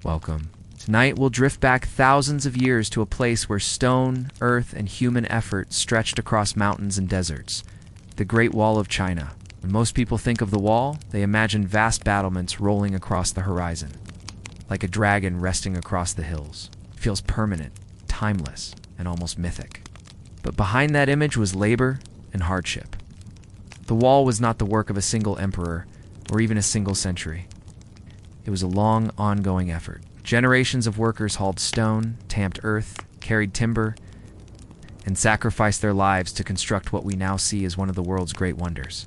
Welcome. Tonight we'll drift back thousands of years to a place where stone, earth, and human effort stretched across mountains and deserts. The Great Wall of China. When most people think of the wall, they imagine vast battlements rolling across the horizon, like a dragon resting across the hills. It feels permanent, timeless, and almost mythic. But behind that image was labor and hardship. The wall was not the work of a single emperor or even a single century. It was a long, ongoing effort. Generations of workers hauled stone, tamped earth, carried timber, and sacrificed their lives to construct what we now see as one of the world's great wonders.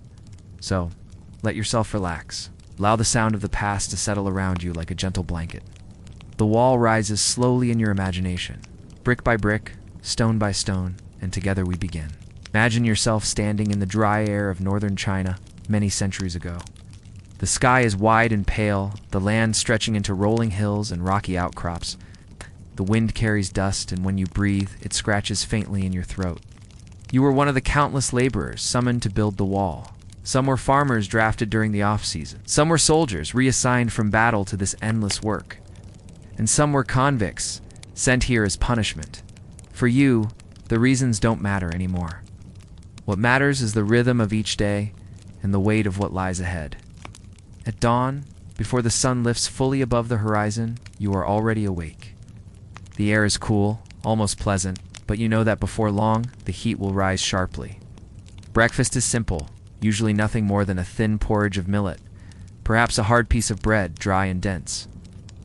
So, let yourself relax. Allow the sound of the past to settle around you like a gentle blanket. The wall rises slowly in your imagination, brick by brick, stone by stone, and together we begin. Imagine yourself standing in the dry air of northern China many centuries ago. The sky is wide and pale, the land stretching into rolling hills and rocky outcrops. The wind carries dust, and when you breathe, it scratches faintly in your throat. You were one of the countless laborers summoned to build the wall. Some were farmers drafted during the off-season. Some were soldiers reassigned from battle to this endless work. And some were convicts, sent here as punishment. For you, the reasons don't matter anymore. What matters is the rhythm of each day and the weight of what lies ahead. At dawn, before the sun lifts fully above the horizon, you are already awake. The air is cool, almost pleasant, but you know that before long, the heat will rise sharply. Breakfast is simple, usually nothing more than a thin porridge of millet, perhaps a hard piece of bread, dry and dense.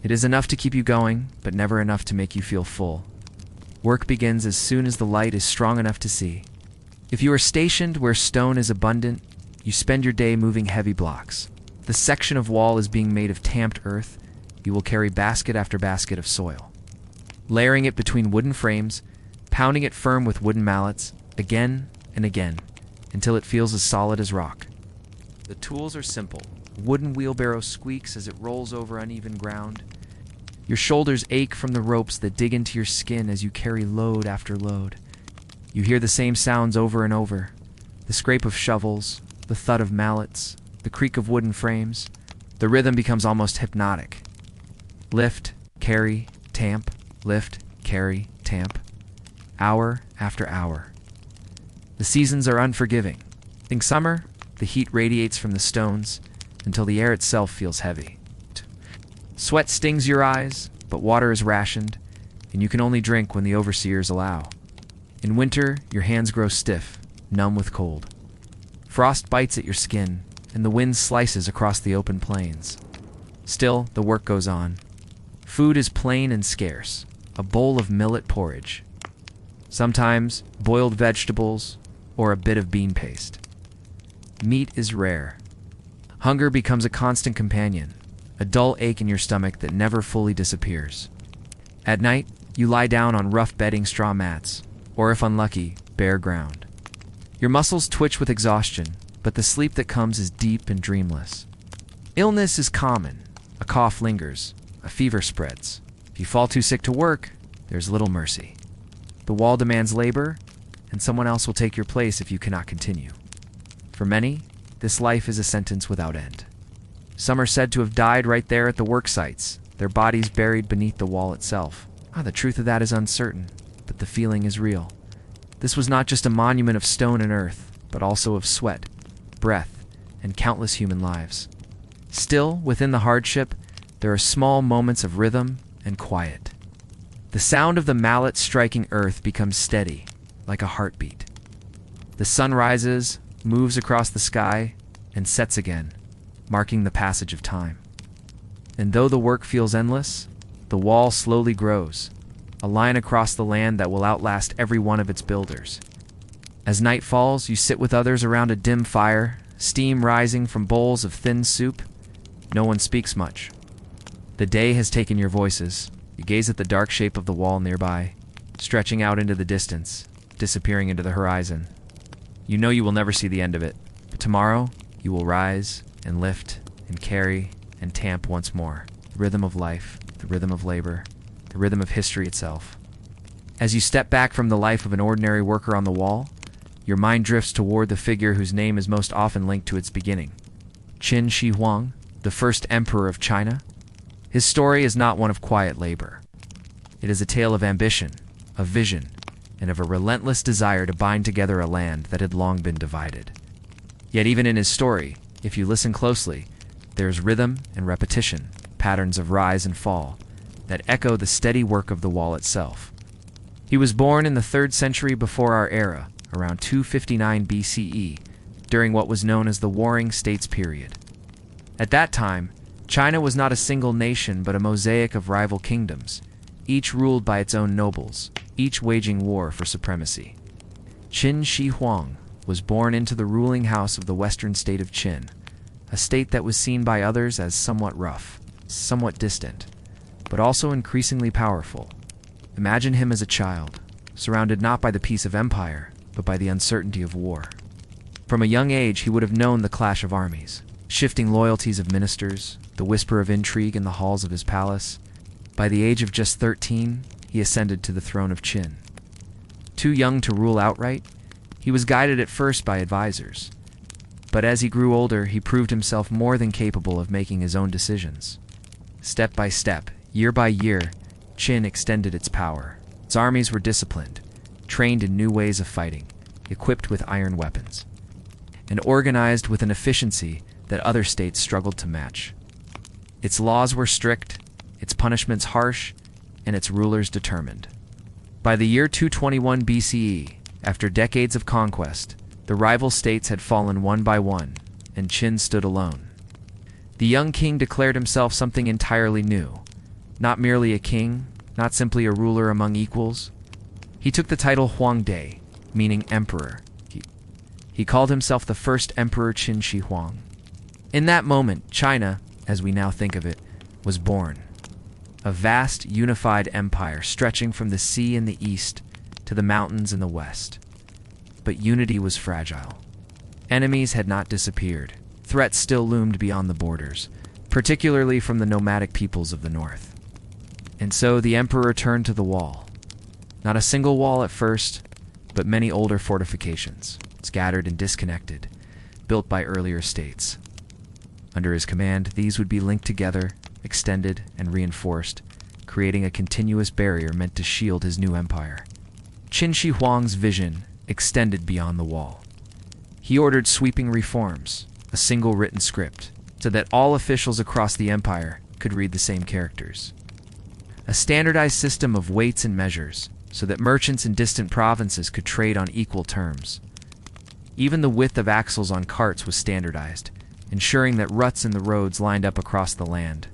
It is enough to keep you going, but never enough to make you feel full. Work begins as soon as the light is strong enough to see. If you are stationed where stone is abundant, you spend your day moving heavy blocks. The section of wall is being made of tamped earth. You will carry basket after basket of soil, layering it between wooden frames, pounding it firm with wooden mallets, again and again, until it feels as solid as rock. The tools are simple. A wooden wheelbarrow squeaks as it rolls over uneven ground. Your shoulders ache from the ropes that dig into your skin as you carry load after load. You hear the same sounds over and over. The scrape of shovels, the thud of mallets, the creak of wooden frames. The rhythm becomes almost hypnotic. Lift, carry, tamp, lift, carry, tamp. Hour after hour. The seasons are unforgiving. In summer, the heat radiates from the stones until the air itself feels heavy. Sweat stings your eyes, but water is rationed, and you can only drink when the overseers allow. In winter, your hands grow stiff, numb with cold. Frost bites at your skin, and the wind slices across the open plains. Still, the work goes on. Food is plain and scarce, a bowl of millet porridge. Sometimes, boiled vegetables, or a bit of bean paste. Meat is rare. Hunger becomes a constant companion, a dull ache in your stomach that never fully disappears. At night, you lie down on rough bedding straw mats, or if unlucky, bare ground. Your muscles twitch with exhaustion, but the sleep that comes is deep and dreamless. Illness is common. A cough lingers. A fever spreads. If you fall too sick to work, there's little mercy. The wall demands labor, and someone else will take your place if you cannot continue. For many, this life is a sentence without end. Some are said to have died right there at the work sites, their bodies buried beneath the wall itself. The truth of that is uncertain, but the feeling is real. This was not just a monument of stone and earth, but also of sweat, breath, and countless human lives. Still, within the hardship, there are small moments of rhythm and quiet. The sound of the mallet striking earth becomes steady, like a heartbeat. The sun rises, moves across the sky, and sets again, marking the passage of time. And though the work feels endless, the wall slowly grows, a line across the land that will outlast every one of its builders. As night falls, you sit with others around a dim fire, steam rising from bowls of thin soup. No one speaks much. The day has taken your voices. You gaze at the dark shape of the wall nearby, stretching out into the distance, disappearing into the horizon. You know you will never see the end of it, but tomorrow you will rise and lift and carry and tamp once more. The rhythm of life, the rhythm of labor, the rhythm of history itself. As you step back from the life of an ordinary worker on the wall, your mind drifts toward the figure whose name is most often linked to its beginning. Qin Shi Huang, the first emperor of China. His story is not one of quiet labor. It is a tale of ambition, of vision, and of a relentless desire to bind together a land that had long been divided. Yet even in his story, if you listen closely, there is rhythm and repetition, patterns of rise and fall, that echo the steady work of the wall itself. He was born in the 3rd century before our era, around 259 BCE, during what was known as the Warring States period. At that time, China was not a single nation but a mosaic of rival kingdoms, each ruled by its own nobles, each waging war for supremacy. Qin Shi Huang was born into the ruling house of the western state of Qin, a state that was seen by others as somewhat rough, somewhat distant, but also increasingly powerful. Imagine him as a child, surrounded not by the peace of empire, but by the uncertainty of war. From a young age, he would have known the clash of armies, shifting loyalties of ministers, the whisper of intrigue in the halls of his palace. By the age of just 13, he ascended to the throne of Qin. Too young to rule outright, he was guided at first by advisors. But as he grew older, he proved himself more than capable of making his own decisions. Step by step, year by year, Qin extended its power. Its armies were disciplined, trained in new ways of fighting, equipped with iron weapons, and organized with an efficiency that other states struggled to match. Its laws were strict, its punishments harsh, and its rulers determined. By the year 221 BCE, after decades of conquest, the rival states had fallen one by one, and Qin stood alone. The young king declared himself something entirely new. Not merely a king, not simply a ruler among equals. He took the title Huangde, meaning emperor. He called himself the first emperor Qin Shi Huang. In that moment, China, as we now think of it, was born. A vast, unified empire stretching from the sea in the east to the mountains in the west. But unity was fragile. Enemies had not disappeared. Threats still loomed beyond the borders, particularly from the nomadic peoples of the north. And so the emperor turned to the wall. Not a single wall at first, but many older fortifications, scattered and disconnected, built by earlier states. Under his command, these would be linked together, extended, and reinforced, creating a continuous barrier meant to shield his new empire. Qin Shi Huang's vision extended beyond the wall. He ordered sweeping reforms, a single written script, so that all officials across the empire could read the same characters. A standardized system of weights and measures, so that merchants in distant provinces could trade on equal terms. Even the width of axles on carts was standardized, ensuring that ruts in the roads lined up across the land.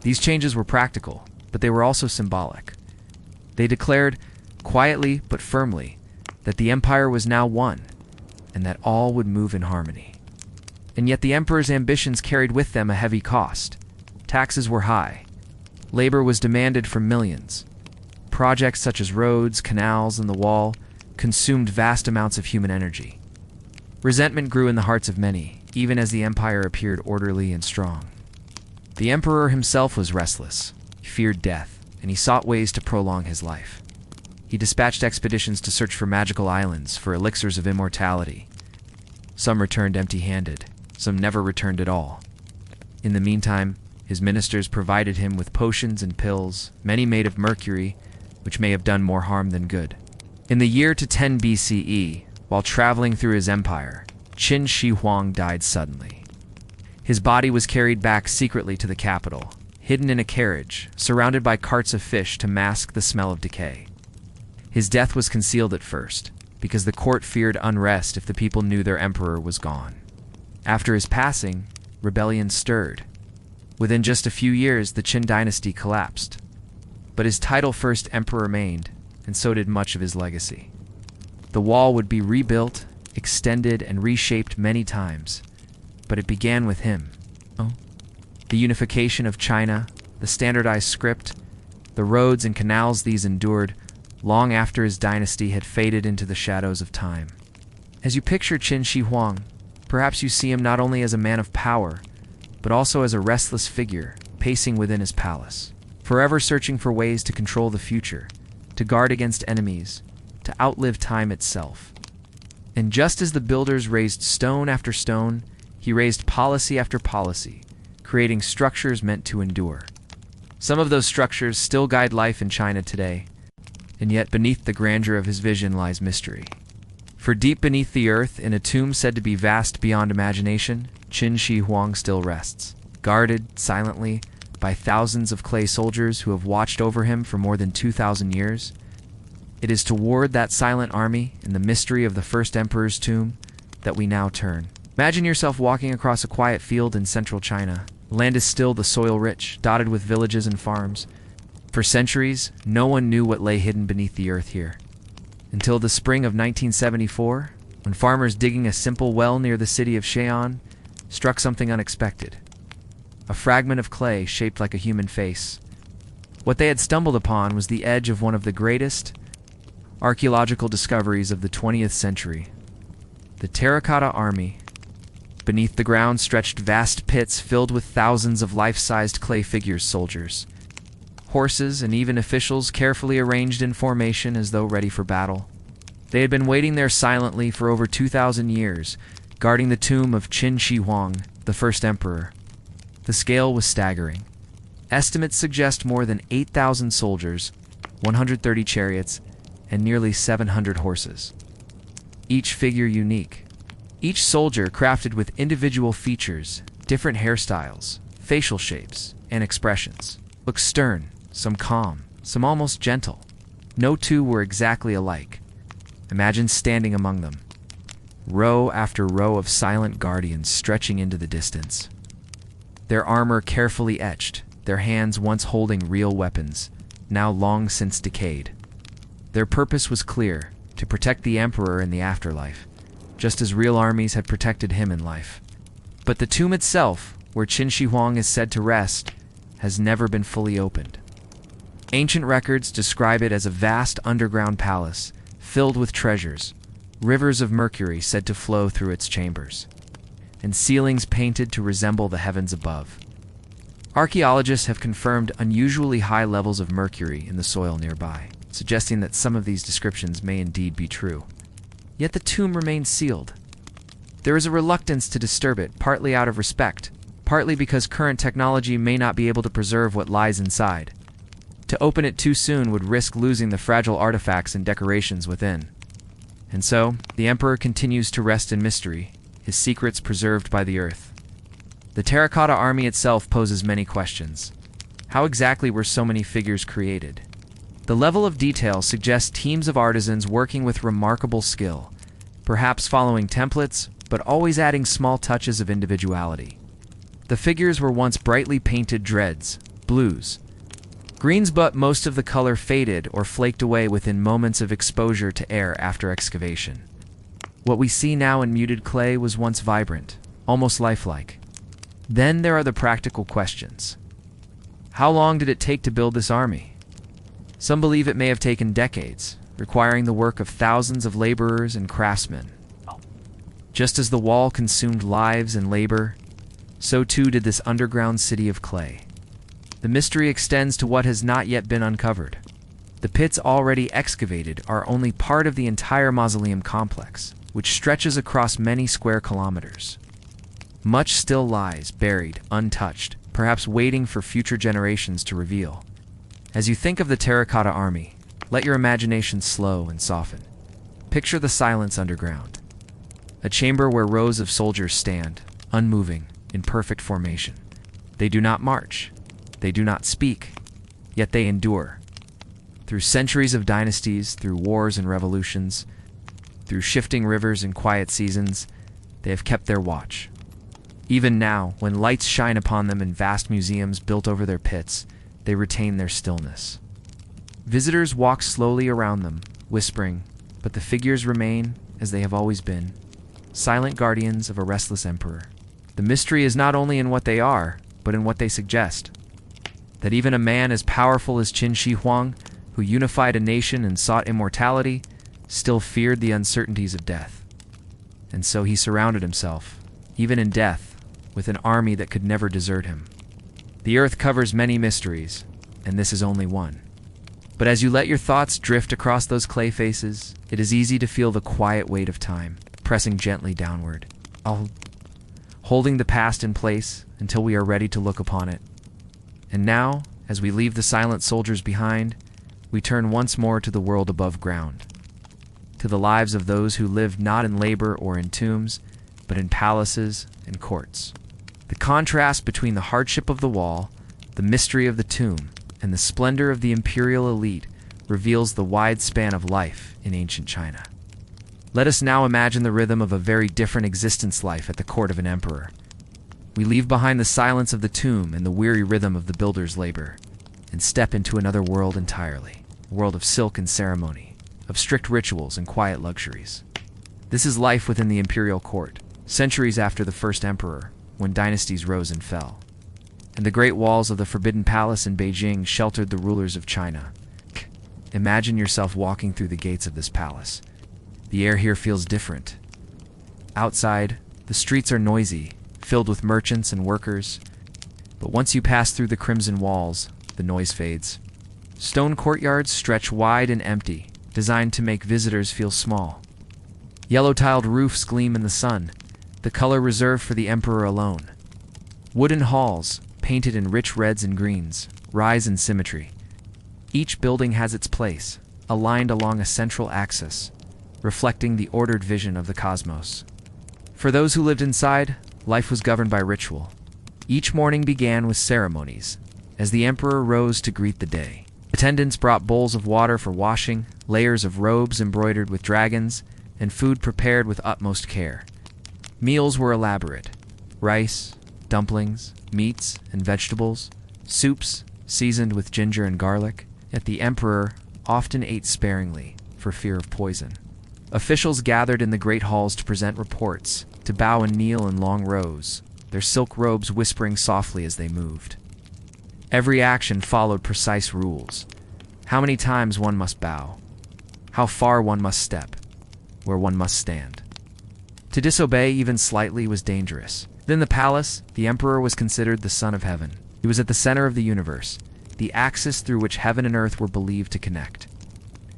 These changes were practical, but they were also symbolic. They declared, quietly but firmly, that the empire was now one, and that all would move in harmony. And yet the emperor's ambitions carried with them a heavy cost. Taxes were high. Labor was demanded from millions. Projects such as roads, canals, and the wall consumed vast amounts of human energy. Resentment grew in the hearts of many, even as the empire appeared orderly and strong. The emperor himself was restless. He feared death, and he sought ways to prolong his life. He dispatched expeditions to search for magical islands, for elixirs of immortality. Some returned empty-handed, some never returned at all. In the meantime, his ministers provided him with potions and pills, many made of mercury, which may have done more harm than good. In the year to 10 BCE, while traveling through his empire, Qin Shi Huang died suddenly. His body was carried back secretly to the capital, hidden in a carriage, surrounded by carts of fish to mask the smell of decay. His death was concealed at first, because the court feared unrest if the people knew their emperor was gone. After his passing, rebellion stirred. Within just a few years, the Qin dynasty collapsed. But his title first emperor remained, and so did much of his legacy. The wall would be rebuilt, extended, and reshaped many times, but it began with him. The unification of China, the standardized script, the roads and canals these endured, long after his dynasty had faded into the shadows of time. As you picture Qin Shi Huang, perhaps you see him not only as a man of power, but also as a restless figure pacing within his palace, forever searching for ways to control the future, to guard against enemies, to outlive time itself. And just as the builders raised stone after stone, he raised policy after policy, creating structures meant to endure. Some of those structures still guide life in China today, and yet beneath the grandeur of his vision lies mystery. For deep beneath the earth, in a tomb said to be vast beyond imagination, Qin Shi Huang still rests, guarded silently by thousands of clay soldiers who have watched over him for more than 2,000 years. It is toward that silent army and the mystery of the first emperor's tomb that we now turn. Imagine yourself walking across a quiet field in central China. The land is still, the soil rich, dotted with villages and farms. For centuries, no one knew what lay hidden beneath the earth here. Until the spring of 1974, when farmers digging a simple well near the city of Xi'an struck something unexpected. A fragment of clay shaped like a human face. What they had stumbled upon was the edge of one of the greatest archaeological discoveries of the 20th century. The terracotta army. Beneath the ground stretched vast pits filled with thousands of life-sized clay figures, soldiers, horses, and even officials carefully arranged in formation as though ready for battle. They had been waiting there silently for over 2,000 years, guarding the tomb of Qin Shi Huang, the first emperor. The scale was staggering. Estimates suggest more than 8,000 soldiers, 130 chariots, and nearly 700 horses. Each figure unique. Each soldier crafted with individual features, different hairstyles, facial shapes, and expressions. Looked stern, some calm, some almost gentle. No two were exactly alike. Imagine standing among them. Row after row of silent guardians stretching into the distance. Their armor carefully etched, their hands once holding real weapons, now long since decayed. Their purpose was clear, to protect the emperor in the afterlife, just as real armies had protected him in life. But the tomb itself, where Qin Shi Huang is said to rest, has never been fully opened. Ancient records describe it as a vast underground palace, filled with treasures, rivers of mercury said to flow through its chambers, and ceilings painted to resemble the heavens above. Archaeologists have confirmed unusually high levels of mercury in the soil nearby, suggesting that some of these descriptions may indeed be true. Yet the tomb remains sealed. There is a reluctance to disturb it, partly out of respect, partly because current technology may not be able to preserve what lies inside. To open it too soon would risk losing the fragile artifacts and decorations within. And so, the emperor continues to rest in mystery, his secrets preserved by the earth. The terracotta army itself poses many questions. How exactly were so many figures created? The level of detail suggests teams of artisans working with remarkable skill, perhaps following templates, but always adding small touches of individuality. The figures were once brightly painted reds, blues, greens, but most of the color faded or flaked away within moments of exposure to air after excavation. What we see now in muted clay was once vibrant, almost lifelike. Then there are the practical questions. How long did it take to build this army? Some believe it may have taken decades, requiring the work of thousands of laborers and craftsmen. Just as the wall consumed lives and labor, so too did this underground city of clay. The mystery extends to what has not yet been uncovered. The pits already excavated are only part of the entire mausoleum complex, which stretches across many square kilometers. Much still lies buried, untouched, perhaps waiting for future generations to reveal. As you think of the terracotta army, let your imagination slow and soften. Picture the silence underground. A chamber where rows of soldiers stand, unmoving, in perfect formation. They do not march. They do not speak. Yet they endure. Through centuries of dynasties, through wars and revolutions, through shifting rivers and quiet seasons, they have kept their watch. Even now, when lights shine upon them in vast museums built over their pits, they retain their stillness. Visitors walk slowly around them, whispering, but the figures remain as they have always been, silent guardians of a restless emperor. The mystery is not only in what they are, but in what they suggest. That even a man as powerful as Qin Shi Huang, who unified a nation and sought immortality, still feared the uncertainties of death. And so he surrounded himself, even in death, with an army that could never desert him. The earth covers many mysteries, and this is only one. But as you let your thoughts drift across those clay faces, it is easy to feel the quiet weight of time, pressing gently downward, holding the past in place until we are ready to look upon it. And now, As we leave the silent soldiers behind, we turn once more to the world above ground, to the lives of those who lived not in labor or in tombs, but in palaces and courts. The contrast between the hardship of the wall, the mystery of the tomb, and the splendor of the imperial elite reveals the wide span of life in ancient China. Let us now imagine the rhythm of a very different existence life at the court of an emperor. We leave behind the silence of the tomb and the weary rhythm of the builder's labor, and step into another world entirely, a world of silk and ceremony, of strict rituals and quiet luxuries. This is life within the imperial court, centuries after the first emperor, when dynasties rose and fell. And the great walls of the Forbidden Palace in Beijing sheltered the rulers of China. Imagine yourself walking through the gates of this palace. The air here feels different. Outside, the streets are noisy, filled with merchants and workers. But once you pass through the crimson walls, the noise fades. Stone courtyards stretch wide and empty, designed to make visitors feel small. Yellow-tiled roofs gleam in the sun, the color reserved for the emperor alone. Wooden halls, painted in rich reds and greens, rise in symmetry. Each building has its place, aligned along a central axis, reflecting the ordered vision of the cosmos. For those who lived inside, life was governed by ritual. Each morning began with ceremonies, as the emperor rose to greet the day. Attendants brought bowls of water for washing, layers of robes embroidered with dragons, and food prepared with utmost care. Meals were elaborate: rice, dumplings, meats and vegetables, soups seasoned with ginger and garlic. Yet the emperor often ate sparingly for fear of poison. Officials gathered in the great halls to present reports, to bow and kneel in long rows, their silk robes whispering softly as they moved. Every action followed precise rules: how many times one must bow, how far one must step, where one must stand. To disobey even slightly was dangerous. Within the palace, the emperor was considered the son of heaven. He was at the center of the universe, the axis through which heaven and earth were believed to connect.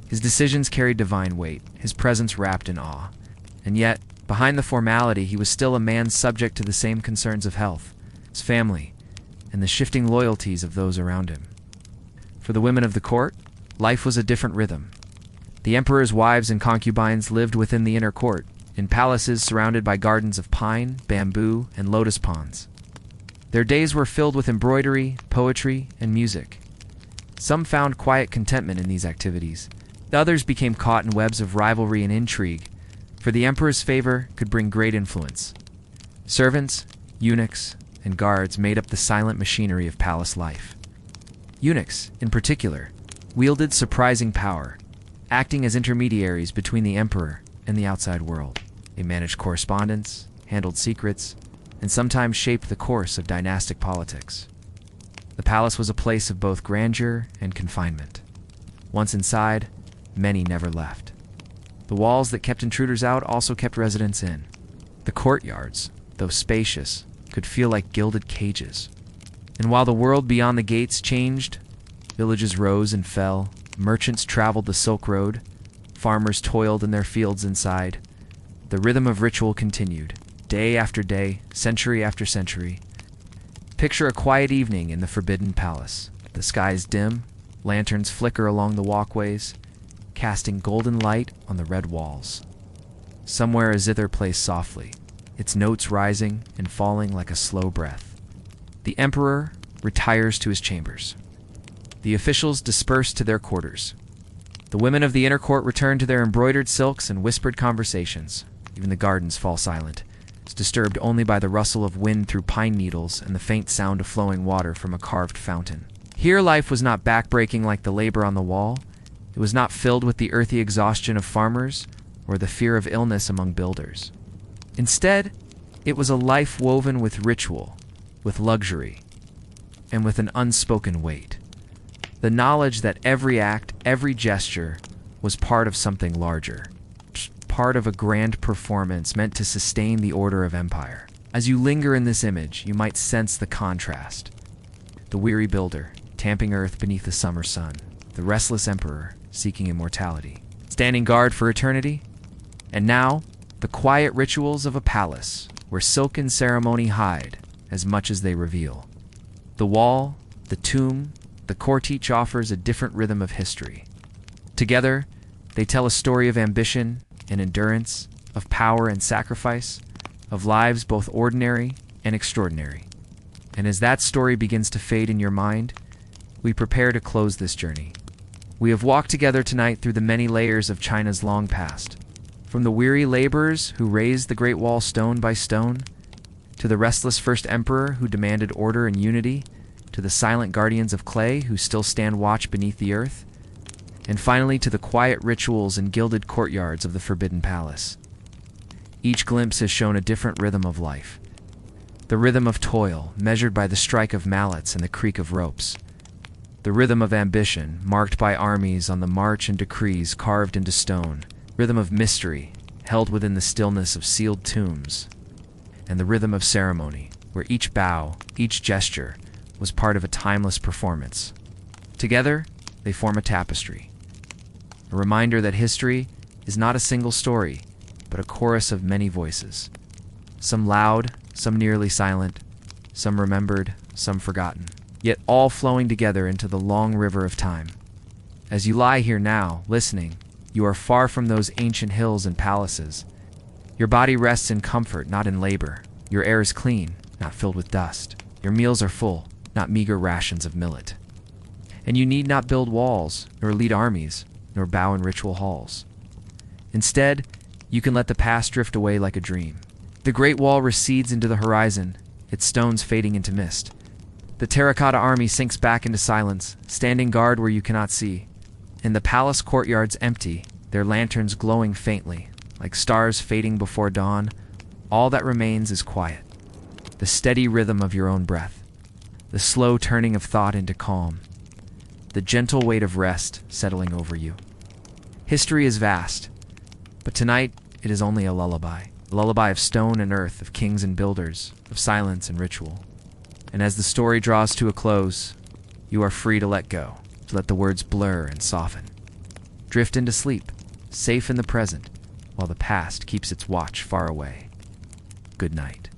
His decisions carried divine weight, his presence wrapped in awe. And yet, behind the formality, he was still a man subject to the same concerns of health, his family, and the shifting loyalties of those around him. For the women of the court, life was a different rhythm. The emperor's wives and concubines lived within the inner court, in palaces surrounded by gardens of pine, bamboo, and lotus ponds. Their days were filled with embroidery, poetry, and music. Some found quiet contentment in these activities. Others became caught in webs of rivalry and intrigue, for the emperor's favor could bring great influence. Servants, eunuchs, and guards made up the silent machinery of palace life. Eunuchs, in particular, wielded surprising power, acting as intermediaries between the emperor and the outside world. They managed correspondence, handled secrets, and sometimes shaped the course of dynastic politics. The palace was a place of both grandeur and confinement. Once inside, many never left. The walls that kept intruders out also kept residents in. The courtyards, though spacious, could feel like gilded cages. And while the world beyond the gates changed, villages rose and fell, merchants traveled the Silk Road, farmers toiled in their fields inside, the rhythm of ritual continued, day after day, century after century. Picture a quiet evening in the Forbidden Palace. The sky is dim, lanterns flicker along the walkways, casting golden light on the red walls. Somewhere a zither plays softly, its notes rising and falling like a slow breath. The emperor retires to his chambers. The officials disperse to their quarters. The women of the inner court return to their embroidered silks and whispered conversations. Even the gardens fall silent, disturbed only by the rustle of wind through pine needles and the faint sound of flowing water from a carved fountain. Here life was not backbreaking like the labor on the wall. It was not filled with the earthy exhaustion of farmers or the fear of illness among builders. Instead, it was a life woven with ritual, with luxury, and with an unspoken weight. The knowledge that every act, every gesture, was part of something larger, part of a grand performance meant to sustain the order of empire. As you linger in this image, you might sense the contrast. The weary builder, tamping earth beneath the summer sun. The restless emperor, seeking immortality. Standing guard for eternity. And now, the quiet rituals of a palace, where silk and ceremony hide as much as they reveal. The wall, the tomb, the court each offers a different rhythm of history. Together, they tell a story of ambition and endurance, of power and sacrifice, of lives both ordinary and extraordinary. And as that story begins to fade in your mind, we prepare to close this journey. We have walked together tonight through the many layers of China's long past, from the weary laborers who raised the Great Wall stone by stone, to the restless first emperor who demanded order and unity, to the silent guardians of clay who still stand watch beneath the earth, and finally to the quiet rituals and gilded courtyards of the Forbidden Palace. Each glimpse has shown a different rhythm of life. The rhythm of toil, measured by the strike of mallets and the creak of ropes. The rhythm of ambition, marked by armies on the march and decrees carved into stone. Rhythm of mystery, held within the stillness of sealed tombs. And the rhythm of ceremony, where each bow, each gesture, was part of a timeless performance. Together, they form a tapestry. A reminder that history is not a single story, but a chorus of many voices. Some loud, some nearly silent, some remembered, some forgotten, yet all flowing together into the long river of time. As you lie here now, listening, you are far from those ancient hills and palaces. Your body rests in comfort, not in labor. Your air is clean, not filled with dust. Your meals are full, not meager rations of millet. And you need not build walls, nor lead armies, nor bow in ritual halls. Instead, you can let the past drift away like a dream. The Great Wall recedes into the horizon, its stones fading into mist. The terracotta army sinks back into silence, standing guard where you cannot see. And the palace courtyards empty, their lanterns glowing faintly, like stars fading before dawn. All that remains is quiet, the steady rhythm of your own breath, the slow turning of thought into calm, the gentle weight of rest settling over you. History is vast, but tonight it is only a lullaby of stone and earth, of kings and builders, of silence and ritual. And as the story draws to a close, you are free to let go, to let the words blur and soften. Drift into sleep, safe in the present, while the past keeps its watch far away. Good night.